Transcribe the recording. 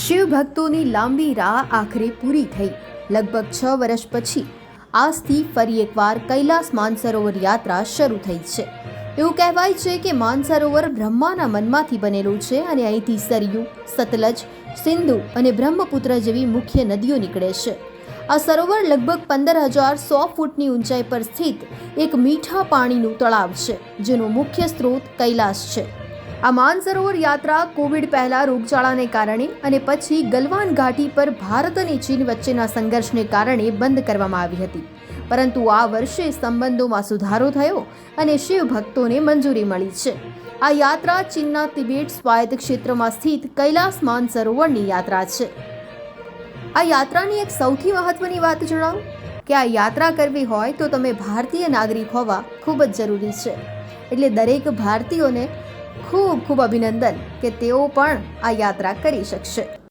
શિવ ભક્તોની લાંબી રાહ આખરે પૂરી થઈ। લગભગ 6 વર્ષ પછી આજથી ફરી એકવાર કૈલાસ માનસરોવર યાત્રા શરૂ થઈ છે। એવું કહેવાય છે કે માનસરોવર બ્રહ્માના મનમાંથી બનેલું છે અને અહીંથી સરયુ, સતલજ, સિંધુ અને બ્રહ્મપુત્ર જેવી મુખ્ય નદીઓ નીકળે છે। આ સરોવર લગભગ 15,100 ફૂટની ઊંચાઈ પર સ્થિત એક મીઠા પાણીનું તળાવ છે, જેનો મુખ્ય સ્ત્રોત કૈલાસ છે। આ માનસરોવર યાત્રા કોવિડ પહેલા રોગચાળાને કારણે અને પછી ગલવાન ઘાટી પર ભારત અને ચીન વચ્ચેના સંઘર્ષને કારણે બંધ કરવામાં આવી હતી, પરંતુ આ વર્ષે સંબંધોમાં સુધારો થયો અને શિવ ભક્તોને મંજૂરી મળી છે। આ યાત્રા ચીનના તિબેટ સ્વાયત્ત ક્ષેત્રમાં સ્થિત કૈલાસ માનસરોવરની યાત્રા છે। આ યાત્રાની એક સૌથી મહત્વની વાત જણાવું કે આ યાત્રા કરવી હોય તો તમે ભારતીય નાગરિક હોવા ખૂબ જ જરૂરી છે। એટલે દરેક ભારતીયોને ખૂબ ખૂબ અભિનંદન કે તેઓ પણ આ યાત્રા કરી શકશે।